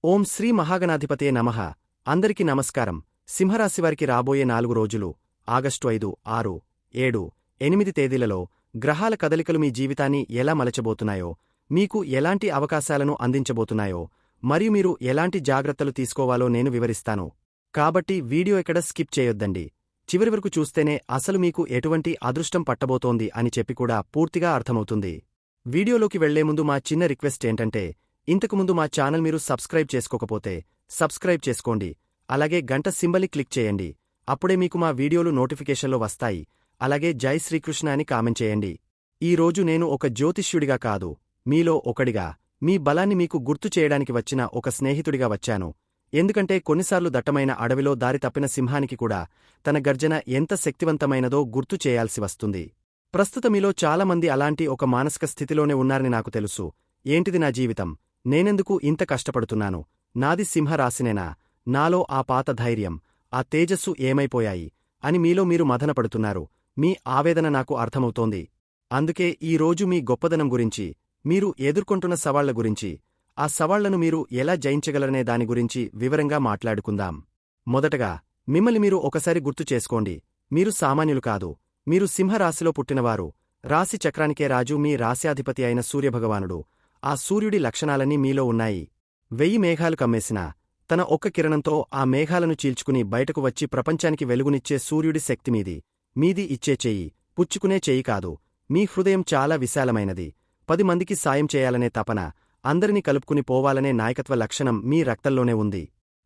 ఓం శ్రీ మహాగణాధిపతే నమః. అందరికి నమస్కారం. సింహరాశివారికి రాబోయే 4 రోజులు ఆగస్టు 5, 6, 7, 8 తేదీలలో గ్రహాల కదలికలు మీ జీవితాన్ని ఎలా మలచబోతున్నాయో, మీకు ఎలాంటి అవకాశాలను అందించబోతున్నాయో, మరియు మీరు ఎలాంటి జాగ్రత్తలు తీసుకోవాలో నేను వివరిస్తాను. కాబట్టి వీడియో ఎక్కడ స్కిప్ చేయొద్దండి. చివరి వరకు చూస్తేనే అసలు మీకు ఎటువంటి అదృష్టం పట్టబోతోంది అని చెప్పి కూడా పూర్తిగా అర్థమవుతుంది. వీడియోలోకి వెళ్లే ముందు మా చిన్న రిక్వెస్ట్ ఏంటంటే, ఇంతకుముందు మా ఛానల్ మీరు సబ్స్క్రైబ్ చేసుకోకపోతే సబ్స్క్రైబ్ చేసుకోండి. అలాగే గంట సింబల్ని క్లిక్ చేయండి. అప్పుడే మీకు మా వీడియోలు నోటిఫికేషన్లో వస్తాయి. అలాగే జై శ్రీకృష్ణ అని కామెంట్ చేయండి. ఈ రోజు నేను ఒక జ్యోతిష్యుడిగా కాదు, మీలో ఒకడిగా, మీ బలాన్ని మీకు గుర్తు చేయడానికి వచ్చిన ఒక స్నేహితుడిగా వచ్చాను. ఎందుకంటే కొన్నిసార్లు దట్టమైన అడవిలో దారి తప్పిన సింహానికి కూడా తన గర్జన ఎంత శక్తివంతమైనదో గుర్తు చేయాల్సి వస్తుంది. ప్రస్తుత మీలో చాలామంది అలాంటి ఒక మానసిక స్థితిలోనే ఉన్నారని నాకు తెలుసు. ఏంటిది నా జీవితం? నేనెందుకు ఇంత కష్టపడుతున్నాను? నాది సింహరాశినేనా? నాలో ఆ పాత ధైర్యం, ఆ తేజస్సు ఏమైపోయాయి అని మీలో మీరు మథనపడుతున్నారు. మీ ఆవేదన నాకు అర్థమవుతోంది. అందుకే ఈ రోజు మీ గొప్పదనం గురించి, మీరు ఎదుర్కొంటున్న సవాళ్ల గురించి, ఆ సవాళ్లను మీరు ఎలా జయించగలరనే దాని గురించి వివరంగా మాట్లాడుకుందాం. మొదటగా మిమ్మల్ని మీరు ఒకసారి గుర్తు చేసుకోండి. మీరు సామాన్యులు కాదు. మీరు సింహరాశిలో పుట్టినవారు. రాశి చక్రానికే రాజు మీ రాశ్యాధిపతి అయిన సూర్యభగవానుడు. ఆ సూర్యుడి లక్షణాలన్నీ మీలో ఉన్నాయి. 1000 మేఘాలు కమ్మేసినా తన ఒక్క కిరణంతో ఆ మేఘాలను చీల్చుకుని బయటకు వచ్చి ప్రపంచానికి వెలుగునిచ్చే సూర్యుడి శక్తి మీది. మీది ఇచ్చే చెయ్యి, పుచ్చుకునే చెయ్యి కాదు. మీ హృదయం చాలా విశాలమైనది. 10 మందికి సాయం చేయాలనే తపన, అందరినీ కలుపుకుని పోవాలనే నాయకత్వ లక్షణం మీ రక్తంలోనే ఉంది.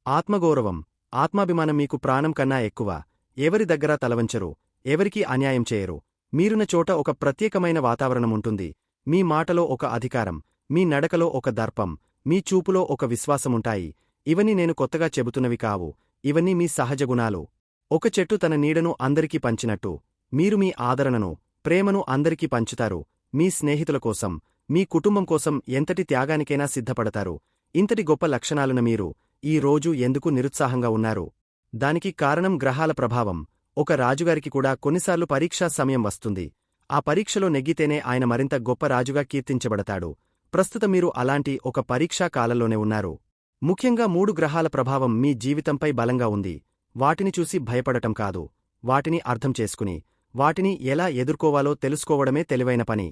ఆత్మగౌరవం, ఆత్మాభిమానం మీకు ప్రాణం కన్నా ఎక్కువ. ఎవరి దగ్గరా తలవంచరు, ఎవరికీ అన్యాయం చేయరు. మీరున్న చోట ఒక ప్రత్యేకమైన వాతావరణముంటుంది. మీ మాటలో ఒక అధికారం, మీ నడకలో ఒక దర్పం, మీ చూపులో ఒక విశ్వాసముంటాయి. ఇవన్నీ నేను కొత్తగా చెబుతున్నవి కావు. ఇవన్నీ మీ సహజ గుణాలు. ఒక చెట్టు తన నీడను అందరికీ పంచినట్టు, మీరు మీ ఆదరణను, ప్రేమను అందరికీ పంచుతారు. మీ స్నేహితుల కోసం, మీ కుటుంబం కోసం ఎంతటి త్యాగానికైనా సిద్ధపడతారు. ఇంతటి గొప్ప లక్షణాలున్న మీరు ఈ రోజు ఎందుకు నిరుత్సాహంగా ఉన్నారు? దానికి కారణం గ్రహాల ప్రభావం. ఒక రాజుగారికి కూడా కొన్నిసార్లు పరీక్షా సమయం వస్తుంది. ఆ పరీక్షలో నెగ్గితేనే ఆయన మరింత గొప్ప రాజుగా కీర్తించబడతాడు. ప్రస్తుతం మీరు అలాంటి ఒక పరీక్షా కాలంలోనే ఉన్నారు. ముఖ్యంగా 3 గ్రహాల ప్రభావం మీ జీవితంపై బలంగా ఉంది. వాటిని చూసి భయపడటం కాదు, వాటిని అర్థం చేసుకుని, వాటిని ఎలా ఎదుర్కోవాలో తెలుసుకోవడమే తెలివైన పని.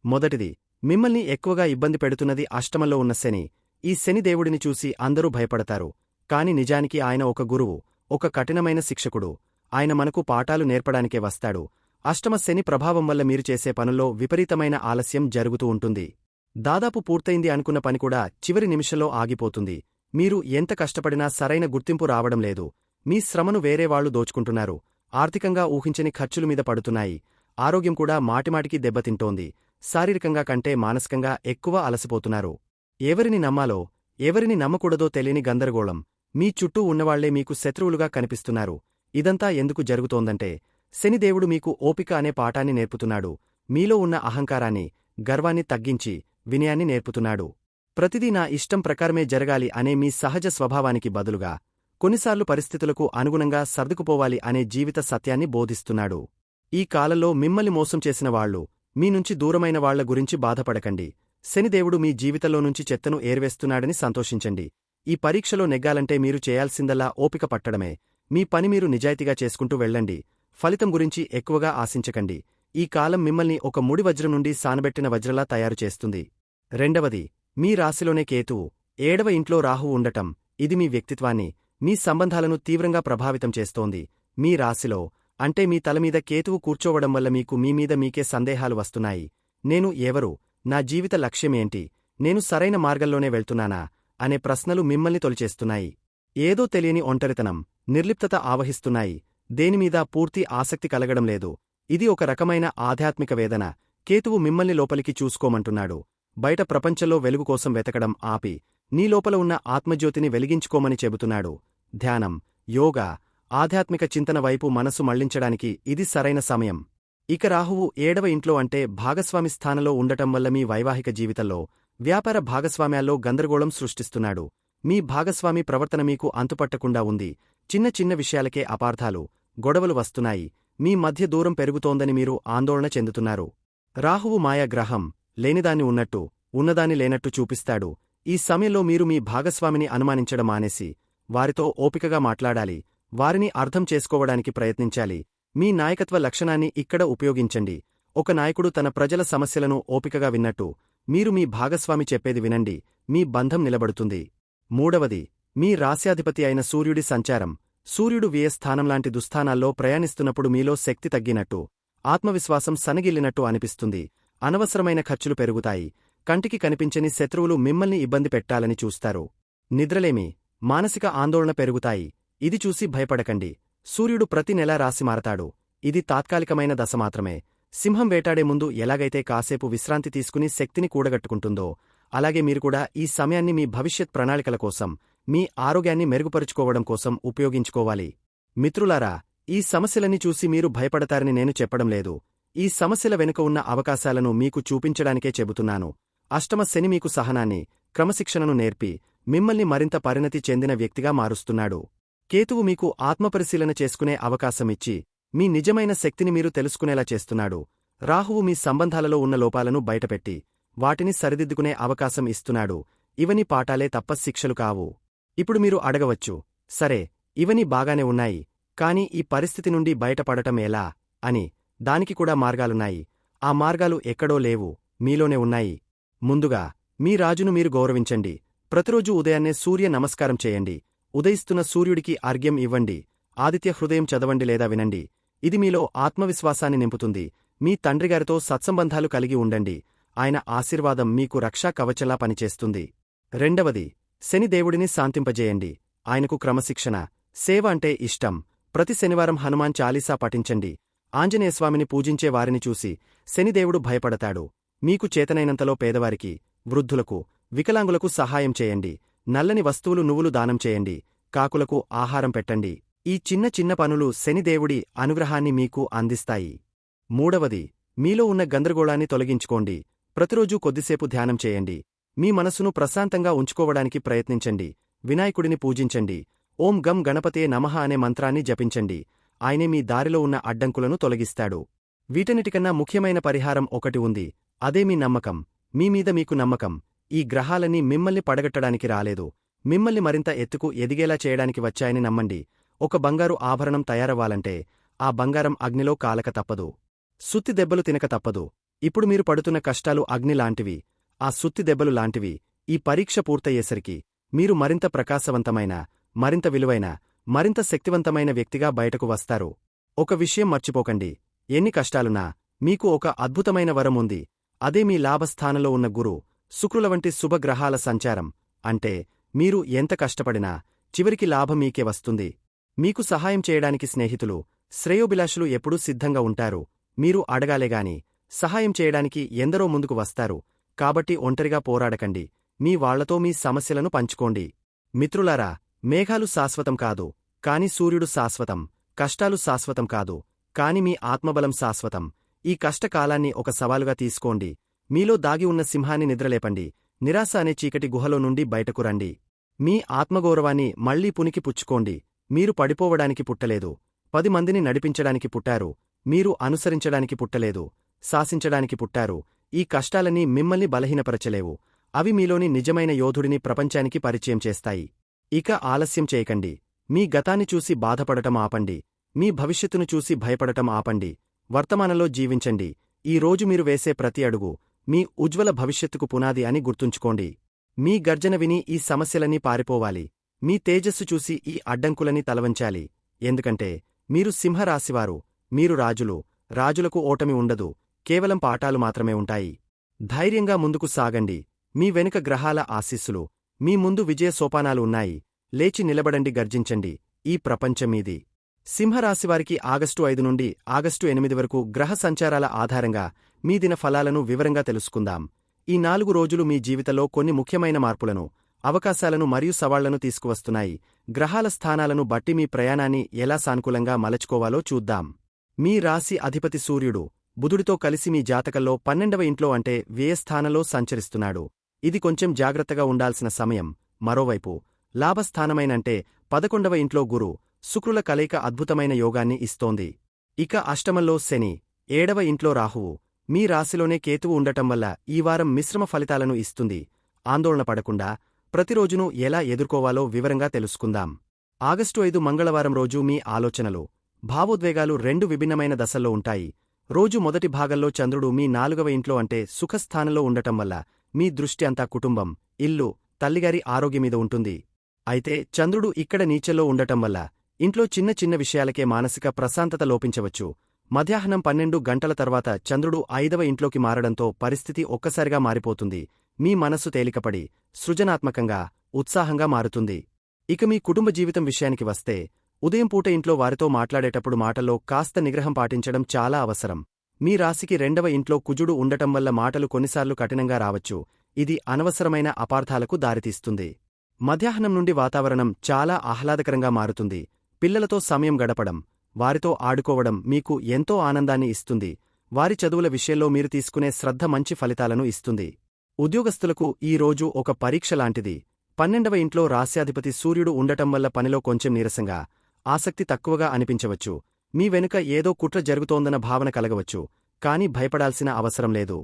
మొదటిది, మిమ్మల్ని ఎక్కువగా ఇబ్బంది పెడుతున్నది అష్టమంలో ఉన్న శని. ఈ శనిదేవుడిని చూసి అందరూ భయపడతారు. కాని నిజానికి ఆయన ఒక గురువు, ఒక కఠినమైన శిక్షకుడు. ఆయన మనకు పాఠాలు నేర్పడానికే వస్తాడు. అష్టమ శని ప్రభావం వల్ల మీరు చేసే పనుల్లో విపరీతమైన ఆలస్యం జరుగుతూ ఉంటుంది. దాదాపు పూర్తయింది అనుకున్న పని కూడా చివరి నిమిషంలో ఆగిపోతుంది. మీరు ఎంత కష్టపడినా సరైన గుర్తింపు రావడం లేదు. మీ శ్రమను వేరేవాళ్లు దోచుకుంటున్నారు. ఆర్థికంగా ఊహించని ఖర్చుల మీద పడుతున్నాయి. ఆరోగ్యం కూడా మాటిమాటికి దెబ్బతింటోంది. శారీరకంగా కంటే మానసికంగా ఎక్కువ అలసిపోతున్నారు. ఎవరిని నమ్మాలో, ఎవరిని నమ్మకూడదో తెలియని గందరగోళం. మీ చుట్టూ ఉన్నవాళ్లే మీకు శత్రువులుగా కనిపిస్తున్నారు. ఇదంతా ఎందుకు జరుగుతోందంటే, శనిదేవుడు మీకు ఓపిక అనే పాఠాన్ని నేర్పుతున్నాడు. మీలో ఉన్న అహంకారాన్ని, గర్వాన్ని తగ్గించి వినయాన్ని నేర్పుతున్నాడు. ప్రతిదీ నా ఇష్టం ప్రకారమే జరగాలి అనే మీ సహజ స్వభావానికి బదులుగా, కొన్నిసార్లు పరిస్థితులకు అనుగుణంగా సర్దుకుపోవాలి అనే జీవిత సత్యాన్ని బోధిస్తున్నాడు. ఈ కాలంలో మిమ్మల్ని మోసం చేసిన వాళ్లు, మీ నుంచి దూరమైన వాళ్ల గురించి బాధపడకండి. శనిదేవుడు మీ జీవితంలో నుంచి చెత్తను ఏర్వేస్తున్నాడని సంతోషించండి. ఈ పరీక్షలో నెగ్గాలంటే మీరు చేయాల్సిందల్లా ఓపిక పట్టడమే. మీ పని మీరు నిజాయితీగా చేసుకుంటూ వెళ్ళండి. ఫలితం గురించి ఎక్కువగా ఆశించకండి. ఈ కాలం మిమ్మల్ని ఒక ముడి వజ్రం నుండి సానబెట్టిన వజ్రలా తయారు చేస్తుంది. రెండవది, మీ రాశిలోనే కేతువు, 7వ ఇంట్లో రాహువు ఉండటం. ఇది మీ వ్యక్తిత్వాన్ని, మీ సంబంధాలను తీవ్రంగా ప్రభావితం చేస్తోంది. మీ రాశిలో, అంటే మీ తలమీద కేతువు కూర్చోవడం వల్ల మీకు మీ మీద మీకే సందేహాలు వస్తున్నాయి. నేను ఎవరు? నా జీవిత లక్ష్యమేంటి? నేను సరైన మార్గంలోనే వెళ్తున్నానా అనే ప్రశ్నలు మిమ్మల్ని తొలిచేస్తున్నాయి. ఏదో తెలియని ఒంటరితనం, నిర్లిప్తత ఆవహిస్తున్నాయి. దేనిమీదా పూర్తి ఆసక్తి కలగడం లేదు. ఇది ఒక రకమైన ఆధ్యాత్మిక వేదన. కేతువు మిమ్మల్ని లోపలికి చూసుకోమంటున్నాడు. బయట ప్రపంచంలో వెలుగు కోసం వెతకడం ఆపి, నీ లోపల ఉన్న ఆత్మజ్యోతిని వెలిగించుకోమని చెబుతున్నాడు. ధ్యానం, యోగా, ఆధ్యాత్మిక చింతన వైపు మనసు మళ్లించడానికి ఇది సరైన సమయం. ఇక రాహువు 7వ ఇంట్లో అంటే భాగస్వామి స్థానంలో ఉండటం వల్ల మీ వైవాహిక జీవితంలో, వ్యాపార భాగస్వామ్యాల్లో గందరగోళం సృష్టిస్తున్నాడు. మీ భాగస్వామి ప్రవర్తన మీకు అంతుపట్టకుండా ఉంది. చిన్న చిన్న విషయాలకే అపార్థాలు, గొడవలు వస్తున్నాయి. మీ మధ్య దూరం పెరుగుతోందని మీరు ఆందోళన చెందుతున్నారు. రాహువు మాయాగ్రహం, లేనిదాన్ని ఉన్నట్టు, ఉన్నదాన్ని లేనట్టు చూపిస్తాడు. ఈ సమయంలో మీరు మీ భాగస్వామిని అనుమానించడం మానేసి వారితో ఓపికగా మాట్లాడాలి, వారిని అర్థం చేసుకోవడానికి ప్రయత్నించాలి. మీ నాయకత్వ లక్షణాన్ని ఇక్కడ ఉపయోగించండి. ఒక నాయకుడు తన ప్రజల సమస్యలను ఓపికగా విన్నట్టు మీరు మీ భాగస్వామి చెప్పేది వినండి, మీ బంధం నిలబడుతుంది. మూడవది, మీ రాశ్యాధిపతి అయిన సూర్యుడి సంచారం. సూర్యుడు వ్యయస్థానంలాంటి దుస్థానాల్లో ప్రయాణిస్తున్నప్పుడు మీలో శక్తి తగ్గినట్టు, ఆత్మవిశ్వాసం సనగిల్లినట్టు అనిపిస్తుంది. అనవసరమైన ఖర్చులు పెరుగుతాయి. కంటికి కనిపించని శత్రువులు మిమ్మల్ని ఇబ్బంది పెట్టాలని చూస్తారు. నిద్రలేమి, మానసిక ఆందోళన పెరుగుతాయి. ఇది చూసి భయపడకండి. సూర్యుడు ప్రతి నెలా రాశి మారతాడు. ఇది తాత్కాలికమైన దశ మాత్రమే. సింహం వేటాడే ముందు ఎలాగైతే కాసేపు విశ్రాంతి తీసుకుని శక్తిని కూడగట్టుకుంటుందో, అలాగే మీరు కూడా ఈ సమయాన్ని మీ భవిష్యత్ ప్రణాళికల కోసం, మీ ఆరోగ్యాన్ని మెరుగుపరుచుకోవడం కోసం ఉపయోగించుకోవాలి. మిత్రులారా, ఈ సమస్యలన్నీ చూసి మీరు భయపడతారని నేను చెప్పడం లేదు. ఈ సమస్యల వెనుక ఉన్న అవకాశాలను మీకు చూపించడానికే చెబుతున్నాను. అష్టమ శని మీకు సహనాన్ని, క్రమశిక్షణను నేర్పి మిమ్మల్ని మరింత పరిణతి చెందిన వ్యక్తిగా మారుస్తున్నాడు. కేతువు మీకు ఆత్మపరిశీలన చేసుకునే అవకాశమిచ్చి మీ నిజమైన శక్తిని మీరు తెలుసుకునేలా చేస్తున్నాడు. రాహువు మీ సంబంధాలలో ఉన్న లోపాలను బయటపెట్టి వాటిని సరిదిద్దుకునే అవకాశం ఇస్తున్నాడు. ఇవన్నీ పాఠాలే తప్ప శిక్షలు కావు. ఇప్పుడు మీరు అడగవచ్చు, సరే, ఇవన్నీ బాగానే ఉన్నాయి, కాని ఈ పరిస్థితి నుండి బయటపడటం ఎలా అని. దానికి కూడా మార్గాలున్నాయి. ఆ మార్గాలు ఎక్కడో లేవు, మీలోనే ఉన్నాయి. ముందుగా, మీ రాజును మీరు గౌరవించండి. ప్రతిరోజూ ఉదయాన్నే సూర్య నమస్కారం చేయండి. ఉదయిస్తున్న సూర్యుడికి అర్ఘ్యం ఇవ్వండి. ఆదిత్య హృదయం చదవండి లేదా వినండి. ఇది మీలో ఆత్మవిశ్వాసాన్ని నింపుతుంది. మీ తండ్రిగారితో సత్సంబంధాలు కలిగి ఉండండి. ఆయన ఆశీర్వాదం మీకు రక్షా కవచలా పనిచేస్తుంది. రెండవది, శనిదేవుడిని శాంతింపజేయండి. ఆయనకు క్రమశిక్షణ, సేవ అంటే ఇష్టం. ప్రతి శనివారం హనుమాన్ చాలీసా పఠించండి. ఆంజనేయస్వామిని పూజించే వారిని చూసి శనిదేవుడు భయపడతాడు. మీకు చేతనైనంతలో పేదవారికి, వృద్ధులకు, వికలాంగులకు సహాయం చేయండి. నల్లని వస్తువులు, నువ్వులు దానం చేయండి. కాకులకు ఆహారం పెట్టండి. ఈ చిన్న చిన్న పనులు శనిదేవుడి అనుగ్రహాన్ని మీకు అందిస్తాయి. మూడవది, మీలో ఉన్న గందరగోళాన్ని తొలగించుకోండి. ప్రతిరోజూ కొద్దిసేపు ధ్యానం చేయండి. మీ మనసును ప్రశాంతంగా ఉంచుకోవడానికి ప్రయత్నించండి. వినాయకుడిని పూజించండి. ఓం గం గణపతే నమః అనే మంత్రాన్ని జపించండి. ఆయనే మీ దారిలో ఉన్న అడ్డంకులను తొలగిస్తాడు. వీటన్నిటికన్నా ముఖ్యమైన పరిహారం ఒకటి ఉంది. అదే మీ నమ్మకం. మీమీద మీకు నమ్మకం. ఈ గ్రహాలన్నీ మిమ్మల్ని పడగట్టడానికి రాలేదు, మిమ్మల్ని మరింత ఎత్తుకు ఎదిగేలా చేయడానికి వచ్చాయని నమ్మండి. ఒక బంగారు ఆభరణం తయారవ్వాలంటే ఆ బంగారం అగ్నిలో కాలక తప్పదు, సుత్తి దెబ్బలు తినక తప్పదు. ఇప్పుడు మీరు పడుతున్న కష్టాలు అగ్ని లాంటివి, ఆ సుత్తి దెబ్బలు లాంటివి. ఈ పరీక్ష పూర్తయ్యేసరికి మీరు మరింత ప్రకాశవంతమైన, మరింత విలువైన, మరింత శక్తివంతమైన వ్యక్తిగా బయటకు వస్తారు. ఒక విషయం మర్చిపోకండి, ఎన్ని కష్టాలున్నా మీకు ఒక అద్భుతమైన వరం ఉంది. అదే మీ లాభస్థానంలో ఉన్న గురు, శుక్రుల వంటి శుభగ్రహాల సంచారం. అంటే మీరు ఎంత కష్టపడినా చివరికి లాభం మీకే వస్తుంది. మీకు సహాయం చేయడానికి స్నేహితులు, శ్రేయోభిలాషులు ఎప్పుడూ సిద్ధంగా ఉంటారు. మీరు అడగాలేగాని సహాయం చేయడానికి ఎందరో ముందుకు వస్తారు. కాబట్టి ఒంటరిగా పోరాడకండి. మీ వాళ్లతో మీ సమస్యలను పంచుకోండి. మిత్రులారా, మేఘాలు శాశ్వతం కాదు, కాని సూర్యుడు శాశ్వతం. కష్టాలు శాశ్వతం కాదు, కాని మీ ఆత్మబలం శాశ్వతం. ఈ కష్టకాలాన్ని ఒక సవాలుగా తీసుకోండి. మీలో దాగి ఉన్న సింహాన్ని నిద్రలేపండి. నిరాశ అనే చీకటి గుహలో నుండి బయటకు రండి. మీ ఆత్మగౌరవాన్ని మళ్లీ పునికి పుచ్చుకోండి. మీరు పడిపోవడానికి పుట్టలేదు, 10 మందిని నడిపించడానికి పుట్టారు. మీరు అనుసరించడానికి పుట్టలేదు, శాసించడానికి పుట్టారు. ఈ కష్టాలన్నీ మిమ్మల్ని బలహీనపరచలేవు. అవి మీలోని నిజమైన యోధుడిని ప్రపంచానికి పరిచయం చేస్తాయి. ఇక ఆలస్యం చేయకండి. మీ గతాన్ని చూసి బాధపడటం ఆపండి. మీ భవిష్యత్తును చూసి భయపడటం ఆపండి. వర్తమానంలో జీవించండి. ఈ రోజు మీరు వేసే ప్రతి అడుగు మీ ఉజ్వల భవిష్యత్తుకు పునాది అని గుర్తుంచుకోండి. మీ గర్జన విని ఈ సమస్యలన్నీ పారిపోవాలి. మీ తేజస్సు చూసి ఈ అడ్డంకులని తలవంచాలి. ఎందుకంటే మీరు సింహరాశివారు. మీరు రాజులు. రాజులకు ఓటమి ఉండదు, కేవలం పాఠాలు మాత్రమే ఉంటాయి. ధైర్యంగా ముందుకు సాగండి. మీ వెనుక గ్రహాల ఆశీస్సులు, మీ ముందు విజయ సోపానాలు ఉన్నాయి. లేచి నిలబడండి, గర్జించండి. ఈ ప్రపంచం మీది. సింహరాశివారికి ఆగస్టు 5 నుండి ఆగస్టు 8 వరకు గ్రహ సంచారాల ఆధారంగా మీ దిన ఫలాలను వివరంగా తెలుసుకుందాం. ఈ 4 రోజులు మీ జీవితంలో కొన్ని ముఖ్యమైన మార్పులను, అవకాశాలను మరియు సవాళ్లను తీసుకువస్తున్నాయి. గ్రహాల స్థానాలను బట్టి మీ ప్రయాణాన్ని ఎలా సానుకూలంగా మలచుకోవాలో చూద్దాం. మీ రాశి అధిపతి సూర్యుడు బుధుడితో కలిసి మీ జాతకంలో 12వ ఇంట్లో అంటే వ్యయస్థానంలో సంచరిస్తున్నాడు. ఇది కొంచెం జాగ్రత్తగా ఉండాల్సిన సమయం. మరోవైపు లాభస్థానమైనంటే 11వ ఇంట్లో గురు, శుక్రుల కలయిక అద్భుతమైన యోగాన్ని ఇస్తోంది. ఇక అష్టమంలో శని, 7వ ఇంట్లో రాహువు, మీ రాశిలోనే కేతువు ఉండటం వల్ల ఈ వారం మిశ్రమ ఫలితాలను ఇస్తుంది. ఆందోళన పడకుండా ప్రతిరోజును ఎలా ఎదుర్కోవాలో వివరంగా తెలుసుకుందాం. ఆగస్టు 5 మంగళవారం రోజు మీ ఆలోచనలు, భావోద్వేగాలు రెండు విభిన్నమైన దశల్లో ఉంటాయి. రోజు మొదటి భాగంలో చంద్రుడు మీ 4వ ఇంట్లో అంటే సుఖస్థానంలో ఉండటం వల్ల మీ దృష్టి అంతా కుటుంబం, ఇల్లు, తల్లిగారి ఆరోగ్యమీద ఉంటుంది. అయితే చంద్రుడు ఇక్కడ నీచల్లో ఉండటం వల్ల ఇంట్లో చిన్న చిన్న విషయాలకే మానసిక ప్రశాంతత లోపించవచ్చు. మధ్యాహ్నం 12 గంటల తర్వాత చంద్రుడు 5వ ఇంట్లోకి మారడంతో పరిస్థితి ఒక్కసారిగా మారిపోతుంది. మీ మనస్సు తేలికపడి సృజనాత్మకంగా, ఉత్సాహంగా మారుతుంది. ఇక మీ కుటుంబ జీవితం విషయానికి వస్తే ఉదయం పూట ఇంట్లో వారితో మాట్లాడేటప్పుడు మాటల్లో కాస్త నిగ్రహం పాటించడం చాలా అవసరం. మీ రాశికి 2వ ఇంట్లో కుజుడు ఉండటం వల్ల మాటలు కొన్నిసార్లు కఠినంగా రావచ్చు. ఇది అనవసరమైన అపార్థాలకు దారితీస్తుంది. మధ్యాహ్నం నుండి వాతావరణం చాలా ఆహ్లాదకరంగా మారుతుంది. పిల్లలతో సమయం గడపడం, వారితో ఆడుకోవడం మీకు ఎంతో ఆనందాన్ని ఇస్తుంది. వారి చదువుల విషయంలో మీరు తీసుకునే శ్రద్ధ మంచి ఫలితాలను ఇస్తుంది. ఉద్యోగస్తులకు ఈ రోజు ఒక పరీక్ష లాంటిది. 12వ ఇంట్లో రాస్యాధిపతి సూర్యుడు ఉండటం వల్ల పనిలో కొంచెం నీరసంగా, ఆసక్తి తక్కువగా అనిపించవచ్చు. మీ వెనుక ఏదో కుట్ర జరుగుతోందన్న భావన కలగవచ్చు. కానీ భయపడాల్సిన అవసరం లేదు.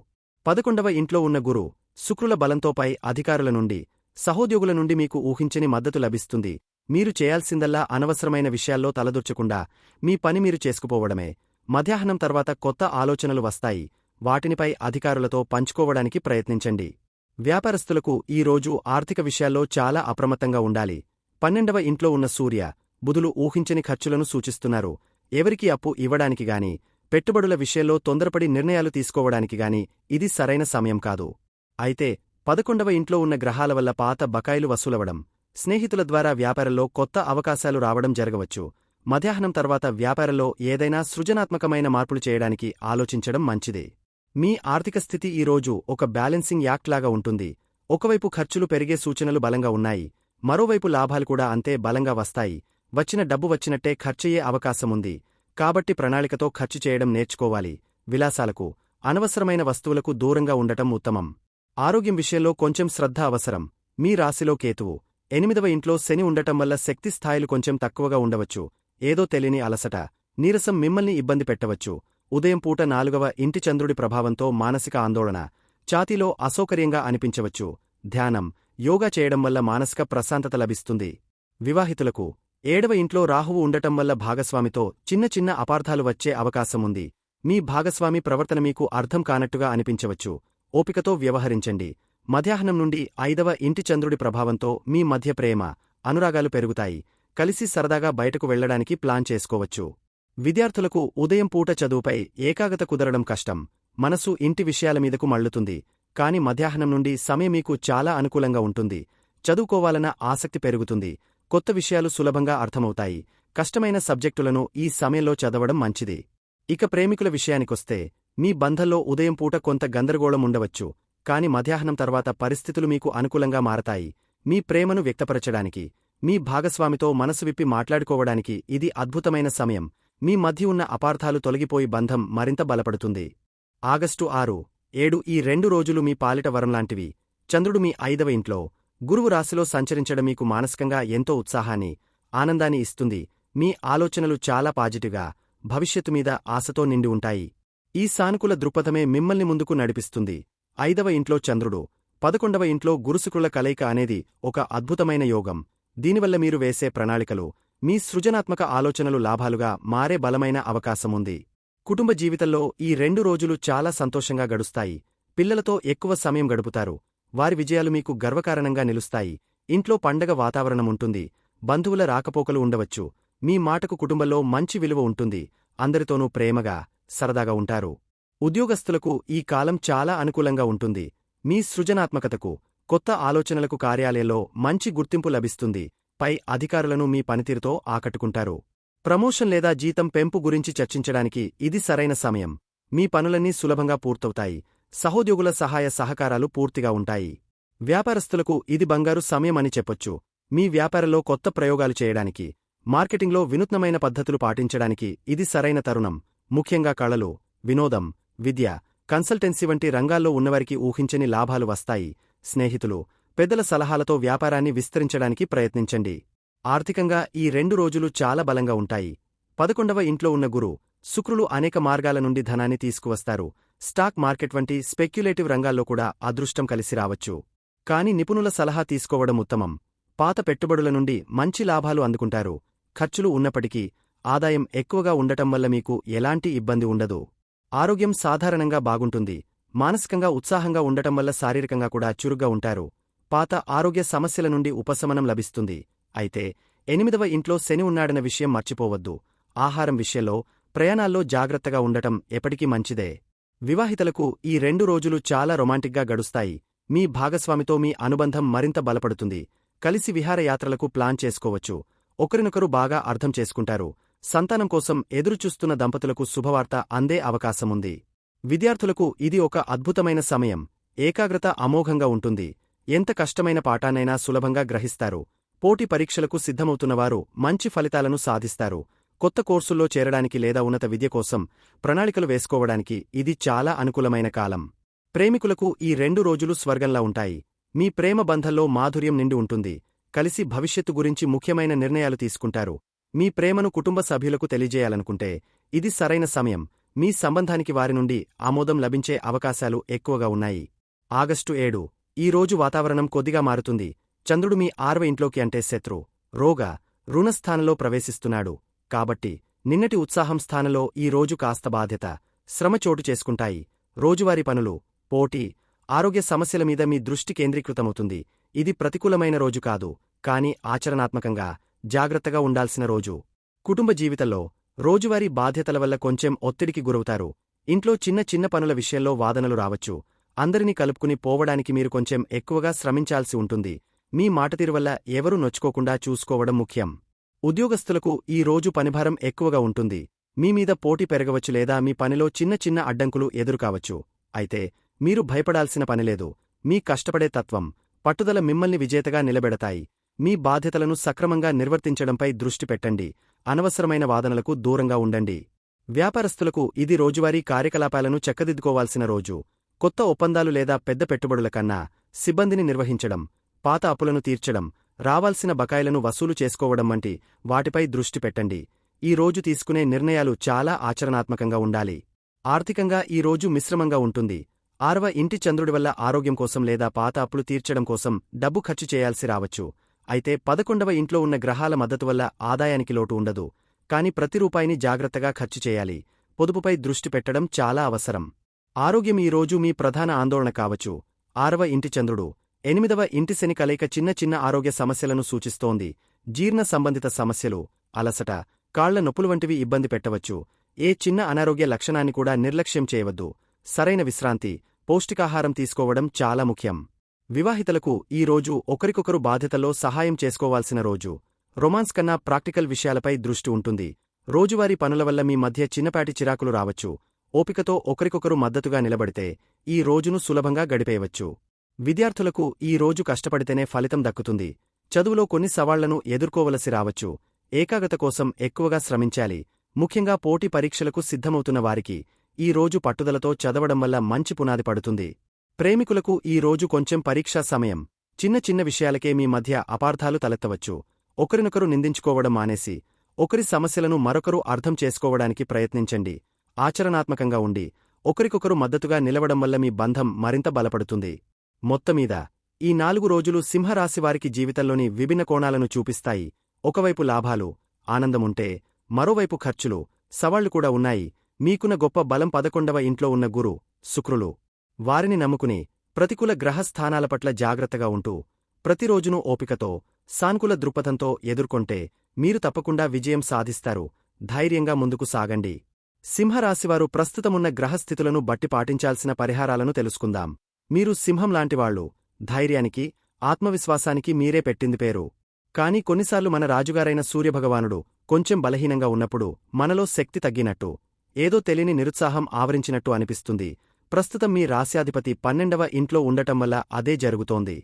11వ ఇంట్లో ఉన్న గురు, శుక్రుల బలంతో పై అధికారుల నుండి, సహోద్యోగుల నుండి మీకు ఊహించని మద్దతు లభిస్తుంది. మీరు చేయాల్సిందల్లా అనవసరమైన విషయాల్లో తలదూర్చకుండా మీ పని మీరు చేసుకుపోవడమే. మధ్యాహ్నం తర్వాత కొత్త ఆలోచనలు వస్తాయి. వాటినిపై అధికారులతో పంచుకోవడానికి ప్రయత్నించండి. వ్యాపారస్తులకు ఈ రోజు ఆర్థిక విషయాల్లో చాలా అప్రమత్తంగా ఉండాలి. 12వ ఇంట్లో ఉన్న సూర్య, బుధులు ఊహించని ఖర్చులను సూచిస్తున్నారు. ఎవరికీ అప్పు ఇవ్వడానికి గాని, పెట్టుబడుల విషయంలో తొందరపడి నిర్ణయాలు తీసుకోవడానికి గాని ఇది సరైన సమయం కాదు. అయితే 11వ ఇంట్లో ఉన్న గ్రహాల వల్ల పాత బకాయిలు వసూలవడం, స్నేహితుల ద్వారా వ్యాపారంలో కొత్త అవకాశాలు రావడం జరగవచ్చు. మధ్యాహ్నం తర్వాత వ్యాపారంలో ఏదైనా సృజనాత్మకమైన మార్పులు చేయడానికి ఆలోచించడం మంచిదే. మీ ఆర్థిక స్థితి ఈ రోజు ఒక బ్యాలెన్సింగ్ యాక్ట్ లాగా ఉంటుంది. ఒకవైపు ఖర్చులు పెరిగే సూచనలు బలంగా ఉన్నాయి, మరోవైపు లాభాలు కూడా అంతే బలంగా వస్తాయి. వచ్చిన డబ్బు వచ్చినట్టే ఖర్చయ్యే అవకాశముంది. కాబట్టి ప్రణాళికతో ఖర్చు చేయడం నేర్చుకోవాలి. విలాసాలకు, అనవసరమైన వస్తువులకు దూరంగా ఉండటం ఉత్తమం. ఆరోగ్యం విషయంలో కొంచెం శ్రద్ధ అవసరం. మీ రాశిలో కేతువు, 8వ ఇంట్లో శని ఉండటం వల్ల శక్తి స్థాయిలు కొంచెం తక్కువగా ఉండవచ్చు. ఏదో తెలియని అలసట, నీరసం మిమ్మల్ని ఇబ్బంది పెట్టవచ్చు. ఉదయం పూట 4వ ఇంటి చంద్రుడి ప్రభావంతో మానసిక ఆందోళన, ఛాతీలో అసౌకర్యంగా అనిపించవచ్చు. ధ్యానం, యోగా చేయడం వల్ల మానసిక ప్రశాంతత లభిస్తుంది. వివాహితులకు 7వ ఇంట్లో రాహువు ఉండటం వల్ల భాగస్వామితో చిన్న చిన్న అపార్థాలు వచ్చే అవకాశముంది. మీ భాగస్వామి ప్రవర్తన మీకు అర్థం కానట్టుగా అనిపించవచ్చు. ఓపికతో వ్యవహరించండి. మధ్యాహ్నం నుండి 5వ ఇంటి చంద్రుడి ప్రభావంతో మీ మధ్య ప్రేమ, అనురాగాలు పెరుగుతాయి. కలిసి సరదాగా బయటకు వెళ్లడానికి ప్లాన్ చేసుకోవచ్చు. విద్యార్థులకు ఉదయం పూట చదువుపై ఏకాగ్రత కుదరడం కష్టం. మనసు ఇంటి విషయాల మీదకు మళ్లుతుంది. కాని మధ్యాహ్నం నుండి సమయం మీకు చాలా అనుకూలంగా ఉంటుంది. చదువుకోవాలన్న ఆసక్తి పెరుగుతుంది. కొత్త విషయాలు సులభంగా అర్థమవుతాయి. కష్టమైన సబ్జెక్టులను ఈ సమయంలో చదవడం మంచిది. ఇక ప్రేమికుల విషయానికొస్తే మీ బంధంలో ఉదయం పూట కొంత గందరగోళం ఉండవచ్చు. కాని మధ్యాహ్నం తర్వాత పరిస్థితులు మీకు అనుకూలంగా మారతాయి. మీ ప్రేమను వ్యక్తపరచడానికి, మీ భాగస్వామితో మనసు విప్పి మాట్లాడుకోవడానికి ఇది అద్భుతమైన సమయం. మీ మధ్య ఉన్న అపార్థాలు తొలగిపోయి బంధం మరింత బలపడుతుంది. ఆగస్టు 6, 7 ఈ 2 రోజులు మీ పాలిట వరంలాంటివి. చంద్రుడు మీ 5వ ఇంట్లో, గురువు రాశిలో సంచరించడం మీకు మానసికంగా ఎంతో ఉత్సాహాన్ని, ఆనందాన్ని ఇస్తుంది. మీ ఆలోచనలు చాలా పాజిటివ్గా, భవిష్యత్తు మీద ఆశతో నిండి ఉంటాయి. ఈ సానుకూల దృక్పథమే మిమ్మల్ని ముందుకు నడిపిస్తుంది. 5వ ఇంట్లో చంద్రుడు, 11వ ఇంట్లో గురుశుక్రుల కలయిక అనేది ఒక అద్భుతమైన యోగం. దీనివల్ల మీరు వేసే ప్రణాళికలు, మీ సృజనాత్మక ఆలోచనలు లాభాలుగా మారే బలమైన అవకాశముంది. కుటుంబ జీవితంలో ఈ 2 రోజులు చాలా సంతోషంగా గడుస్తాయి. పిల్లలతో ఎక్కువ సమయం గడుపుతారు. వారి విజయాలు మీకు గర్వకారణంగా నిలుస్తాయి. ఇంట్లో పండగ వాతావరణముంటుంది. బంధువుల రాకపోకలు ఉండవచ్చు. మీ మాటకు కుటుంబంలో మంచి విలువ ఉంటుంది. అందరితోనూ ప్రేమగా, సరదాగా ఉంటారు. ఉద్యోగస్తులకు ఈ కాలం చాలా అనుకూలంగా ఉంటుంది. మీ సృజనాత్మకతకు, కొత్త ఆలోచనలకు కార్యాలయంలో మంచి గుర్తింపు లభిస్తుంది. పై అధికారులను మీ పనితీరుతో ఆకట్టుకుంటారు. ప్రమోషన్ లేదా జీతం పెంపు గురించి చర్చించడానికి ఇది సరైన సమయం. మీ పనులన్నీ సులభంగా పూర్తవుతాయి. సహోద్యోగుల సహాయ సహకారాలు పూర్తిగా ఉంటాయి. వ్యాపారస్తులకు ఇది బంగారు సమయం అని చెప్పొచ్చు. మీ వ్యాపారంలో కొత్త ప్రయోగాలు చేయడానికి, మార్కెటింగ్లో వినూత్నమైన పద్ధతులు పాటించడానికి ఇది సరైన తరుణం. ముఖ్యంగా కళలు, వినోదం, విద్య, కన్సల్టెన్సీ వంటి రంగాల్లో ఉన్నవారికి ఊహించని లాభాలు వస్తాయి. స్నేహితులు, పెద్దల సలహాలతో వ్యాపారాన్ని విస్తరించడానికి ప్రయత్నించండి. ఆర్థికంగా ఈ 2 రోజులు చాలా బలంగా ఉంటాయి. 11వ ఇంట్లో ఉన్న గురు, శుక్రులు అనేక మార్గాల నుండి ధనాన్ని తీసుకువస్తారు. స్టాక్ మార్కెట్ వంటి స్పెక్యులేటివ్ రంగాల్లో కూడా అదృష్టం కలిసి రావచ్చు. కాని నిపుణుల సలహా తీసుకోవడం ఉత్తమం. పాత పెట్టుబడుల నుండి మంచి లాభాలు అందుకుంటారు. ఖర్చులు ఉన్నప్పటికీ ఆదాయం ఎక్కువగా ఉండటం వల్ల మీకు ఎలాంటి ఇబ్బంది ఉండదు. ఆరోగ్యం సాధారణంగా బాగుంటుంది. మానసికంగా ఉత్సాహంగా ఉండటం వల్ల శారీరకంగా కూడా చురుగ్గా ఉంటారు. పాత ఆరోగ్య సమస్యల నుండి ఉపశమనం లభిస్తుంది. అయితే 8వ ఇంట్లో శని ఉన్నాడన్న విషయం మర్చిపోవద్దు. ఆహారం విషయంలో, ప్రయాణాల్లో జాగ్రత్తగా ఉండటం ఎప్పటికీ మంచిదే. వివాహితలకు ఈ 2 రోజులు చాలా రొమాంటిక్గా గడుస్తాయి. మీ భాగస్వామితో మీ అనుబంధం మరింత బలపడుతుంది. కలిసి విహారయాత్రలకు ప్లాన్ చేసుకోవచ్చు. ఒకరినొకరు బాగా అర్థం చేసుకుంటారు. సంతానం కోసం ఎదురుచూస్తున్న దంపతులకు శుభవార్త అందే అవకాశముంది. విద్యార్థులకు ఇది ఒక అద్భుతమైన సమయం. ఏకాగ్రత అమోఘంగా ఉంటుంది. ఎంత కష్టమైన పాఠాన్నైనా సులభంగా గ్రహిస్తారు. పోటీ పరీక్షలకు సిద్ధమవుతున్నవారు మంచి ఫలితాలను సాధిస్తారు. కొత్త కోర్సుల్లో చేరడానికి లేదా ఉన్నత విద్య కోసం ప్రణాళికలు వేసుకోవడానికి ఇది చాలా అనుకూలమైన కాలం. ప్రేమికులకు ఈ 2 రోజులు స్వర్గంలా ఉంటాయి. మీ ప్రేమ బంధంలో మాధుర్యం నిండి ఉంటుంది. కలిసి భవిష్యత్తు గురించి ముఖ్యమైన నిర్ణయాలు తీసుకుంటారు. మీ ప్రేమను కుటుంబ సభ్యులకు తెలియజేయాలనుకుంటే ఇది సరైన సమయం. మీ సంబంధానికి వారి నుండి ఆమోదం లభించే అవకాశాలు ఎక్కువగా ఉన్నాయి. ఆగస్టు 7 ఈ రోజు వాతావరణం కొద్దిగా మారుతుంది. చంద్రుడు మీ 6వ ఇంట్లోకి అంటే శత్రు, రోగ, రుణస్థానంలో ప్రవేశిస్తున్నాడు. కాబట్టి నిన్నటి ఉత్సాహం స్థానంలో ఈ రోజు కాస్త బాధ్యత, శ్రమ చోటు చేసుకుంటాయి. రోజువారీ పనులు, పోటీ, ఆరోగ్య సమస్యల మీద మీ దృష్టి కేంద్రీకృతమవుతుంది. ఇది ప్రతికూలమైన రోజు కాదు, కానీ ఆచరణాత్మకంగా జాగ్రత్తగా ఉండాల్సిన రోజు. కుటుంబ జీవితంలో రోజువారీ బాధ్యతల వల్ల కొంచెం ఒత్తిడికి గురవుతారు. ఇంట్లో చిన్న చిన్న పనుల విషయంలో వాదనలు రావచ్చు. అందరినీ కలుపుకుని పోవడానికి మీరు కొంచెం ఎక్కువగా శ్రమించాల్సి ఉంటుంది. మీ మాటతీరు వల్ల ఎవరూ నొచ్చుకోకుండా చూసుకోవడం ముఖ్యం. ఉద్యోగస్తులకు ఈ రోజు పనిభారం ఎక్కువగా ఉంటుంది. మీమీద పోటీ పెరగవచ్చు లేదా మీ పనిలో చిన్న చిన్న అడ్డంకులు ఎదురుకావచ్చు. అయితే మీరు భయపడాల్సిన పనిలేదు. మీ కష్టపడే తత్వం, పట్టుదల మిమ్మల్ని విజేతగా నిలబెడతాయి. మీ బాధ్యతలను సక్రమంగా నిర్వర్తించడంపై దృష్టి పెట్టండి. అనవసరమైన వాదనలకు దూరంగా ఉండండి. వ్యాపారస్తులకు ఇది రోజువారీ కార్యకలాపాలను చక్కదిద్దుకోవాల్సిన రోజు. కొత్త ఒప్పందాలు లేదా పెద్ద పెట్టుబడుల కన్నా సిబ్బందిని నిర్వహించడం, పాత అప్పులను తీర్చడం, రావాల్సిన బకాయిలను వసూలు చేసుకోవడం వంటి వాటిపై దృష్టి పెట్టండి. ఈ రోజు తీసుకునే నిర్ణయాలు చాలా ఆచరణాత్మకంగా ఉండాలి. ఆర్థికంగా ఈ రోజు మిశ్రమంగా ఉంటుంది. 6వ ఇంటి చంద్రుడి వల్ల ఆరోగ్యం కోసం లేదా పాత అప్పులు తీర్చడం కోసం డబ్బు ఖర్చు చేయాల్సి రావచ్చు. అయితే 11వ ఇంట్లో ఉన్న గ్రహాల మద్దతు వల్ల ఆదాయానికి లోటు ఉండదు. కాని ప్రతి రూపాయిని జాగ్రత్తగా ఖర్చు చేయాలి. పొదుపుపై దృష్టి పెట్టడం చాలా అవసరం. ఆరోగ్యం ఈ రోజు మీ ప్రధాన ఆందోళన కావచ్చు. 6వ ఇంటి చంద్రుడు, 8వ ఇంటి శని కలయిక చిన్న చిన్న ఆరోగ్య సమస్యలను సూచిస్తోంది. జీర్ణ సంబంధిత సమస్యలు, అలసట, కాళ్ల నొప్పులు వంటివి ఇబ్బంది పెట్టవచ్చు. ఏ చిన్న అనారోగ్య లక్షణాన్ని కూడా నిర్లక్ష్యం చేయవద్దు. సరైన విశ్రాంతి, పౌష్టికాహారం తీసుకోవడం చాలా ముఖ్యం. వివాహితలకు ఈ రోజు ఒకరికొకరు బాధ్యతల్లో సహాయం చేసుకోవాల్సిన రోజు. రొమాన్స్ కన్నా ప్రాక్టికల్ విషయాలపై దృష్టి ఉంటుంది. రోజువారీ పనుల వల్ల మీ మధ్య చిన్నపాటి చిరాకులు రావచ్చు. ఓపికతో ఒకరికొకరు మద్దతుగా నిలబడితే ఈ రోజును సులభంగా గడిపేయవచ్చు. విద్యార్థులకు ఈ రోజు కష్టపడితేనే ఫలితం దక్కుతుంది. చదువులో కొన్ని సవాళ్లను ఎదుర్కోవలసి రావచ్చు. ఏకాగ్రత కోసం ఎక్కువగా శ్రమించాలి. ముఖ్యంగా పోటీ పరీక్షలకు సిద్ధమవుతున్న వారికి ఈ రోజు పట్టుదలతో చదవడం వల్ల మంచి పునాది పడుతుంది. ప్రేమికులకు ఈ రోజు కొంచెం పరీక్షా సమయం. చిన్న చిన్న విషయాలకే మీ మధ్య అపార్థాలు తలెత్తవచ్చు. ఒకరినొకరు నిందించుకోవడం మానేసి ఒకరి సమస్యలను మరొకరు అర్థం చేసుకోవడానికి ప్రయత్నించండి. ఆచరణాత్మకంగా ఉండి ఒకరికొకరు మద్దతుగా నిలవడం వల్ల మీ బంధం మరింత బలపడుతుంది. మొత్తమీద ఈ 4 రోజులు సింహరాశివారికి జీవితంలోని విభిన్న కోణాలను చూపిస్తాయి. ఒకవైపు లాభాలు, ఆనందముంటే మరోవైపు ఖర్చులు, సవాళ్లు కూడా ఉన్నాయి. మీకున్న గొప్ప బలం 11వ ఇంట్లో ఉన్న గురు, శుక్రులు. వారిని నమ్ముకుని ప్రతికూల గ్రహస్థానాల పట్ల జాగ్రత్తగా ఉంటూ ప్రతిరోజునూ ఓపికతో, సానుకూల దృక్పథంతో ఎదుర్కొంటే మీరు తప్పకుండా విజయం సాధిస్తారు. ధైర్యంగా ముందుకు సాగండి. సింహరాశివారు ప్రస్తుతమున్న గ్రహస్థితులను బట్టి పాటించాల్సిన పరిహారాలను తెలుసుకుందాం. మీరు సింహం లాంటివాళ్లు. ధైర్యానికి, ఆత్మవిశ్వాసానికి మీరే పెట్టింది పేరు. కాని కొన్నిసార్లు మన రాజుగారైన సూర్యభగవానుడు కొంచెం బలహీనంగా ఉన్నప్పుడు మనలో శక్తి తగ్గినట్టు, ఏదో తెలియని నిరుత్సాహం ఆవరించినట్టు అనిపిస్తుంది. ప్రస్తుతం మీ రాశ్యాధిపతి 12వ ఇంట్లో ఉండటం వల్ల అదే జరుగుతోంది.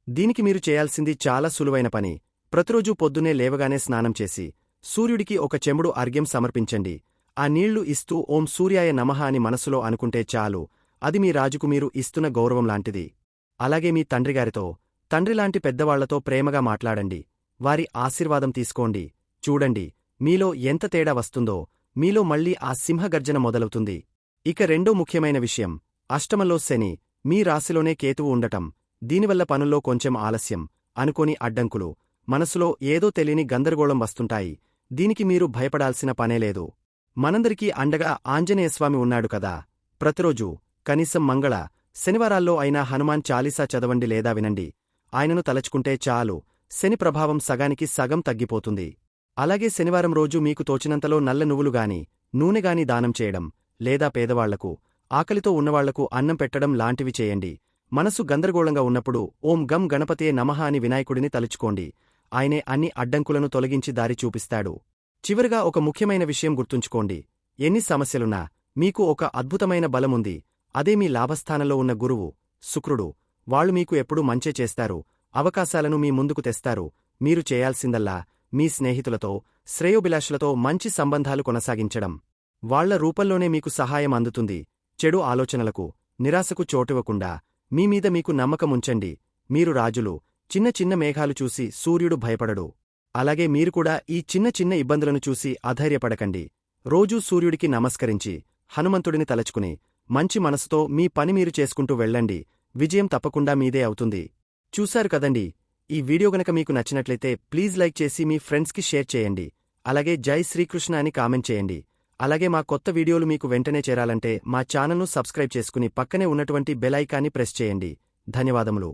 దీనికి మీరు చేయాల్సింది చాలా సులువైన పని. ప్రతిరోజూ పొద్దున్నే లేవగానే స్నానం చేసి సూర్యుడికి ఒక చెంబుడు అర్ఘ్యం సమర్పించండి. ఆ నీళ్లు ఇస్తూ ఓం సూర్యాయ నమః అని మనసులో అనుకుంటే చాలు. అది మీ రాజుకు మీరు ఇస్తున్న గౌరవం లాంటిది. అలాగే మీ తండ్రిగారితో, తండ్రిలాంటి పెద్దవాళ్లతో ప్రేమగా మాట్లాడండి. వారి ఆశీర్వాదం తీసుకోండి. చూడండి మీలో ఎంత తేడా వస్తుందో. మీలో మళ్లీ ఆ సింహగర్జన మొదలవుతుంది. ఇక రెండో ముఖ్యమైన విషయం, అష్టమంలో శని, మీ రాశిలోనే కేతువు ఉండటం. దీనివల్ల పనుల్లో కొంచెం ఆలస్యం అనుకోని అడ్డంకులు మనసులో ఏదో తెలియని గందరగోళం వస్తుంటాయి. దీనికి మీరు భయపడాల్సిన పనేలేదు. మనందరికీ అండగా ఆంజనేయస్వామి ఉన్నాడు కదా. ప్రతిరోజూ కనీసం మంగళ శనివారాల్లో అయినా హనుమాన్ చాలీసా చదవండి లేదా వినండి. ఆయనను తలచుకుంటే చాలు, శని ప్రభావం సగానికి సగం తగ్గిపోతుంది. అలాగే శనివారం రోజు మీకు తోచినంతలో నల్ల నువ్వులుగాని నూనెగాని దానం చేయడం, లేదా పేదవాళ్లకు ఆకలితో ఉన్నవాళ్లకు అన్నం పెట్టడం లాంటివి చేయండి. మనసు గందరగోళంగా ఉన్నప్పుడు ఓం గం గణపతియే నమః అని వినాయకుడిని తలుచుకోండి. ఆయనే అన్ని అడ్డంకులను తొలగించి దారి చూపిస్తాడు. చివరగా ఒక ముఖ్యమైన విషయం గుర్తుంచుకోండి. ఎన్ని సమస్యలున్నా మీకు ఒక అద్భుతమైన బలముంది. అదే మీ లాభస్థానంలో ఉన్న గురువు శుక్రుడు. వాళ్లు మీకు ఎప్పుడూ మంచే చేస్తారు, అవకాశాలను మీ ముందుకు తెస్తారు. మీరు చేయాల్సిందల్లా మీ స్నేహితులతో శ్రేయోభిలాషులతో మంచి సంబంధాలు కొనసాగించడం. వాళ్ల రూపంలోనే మీకు సహాయం అందుతుంది. చెడు ఆలోచనలకు నిరాశకు చోటివ్వకుండా మీమీద మీకు నమ్మకముంచండి. మీరు రాజులు. చిన్న చిన్న మేఘాలు చూసి సూర్యుడు భయపడడు. అలాగే మీరు కూడా ఈ చిన్న చిన్న ఇబ్బందులను చూసి అధైర్యపడకండి. రోజూ సూర్యుడికి నమస్కరించి హనుమంతుడిని తలచుకుని మంచి మనసుతో మీ పని మీరు చేసుకుంటూ వెళ్ళండి. విజయం తప్పకుండా మీదే అవుతుంది. చూశారు కదండి. ఈ వీడియో గనక మీకు నచ్చినట్లయితే ప్లీజ్ లైక్ చేసి మీ ఫ్రెండ్స్కి షేర్ చేయండి. అలాగే జై శ్రీకృష్ణ అని కామెంట్ చేయండి. అలాగే మా కొత్త వీడియోలు మీకు వెంటనే చేరాలంటే మా ఛానల్ను సబ్స్క్రైబ్ చేసుకుని పక్కనే ఉన్నటువంటి బెల్ ఐకాన్ని ప్రెస్ చేయండి. ధన్యవాదములు.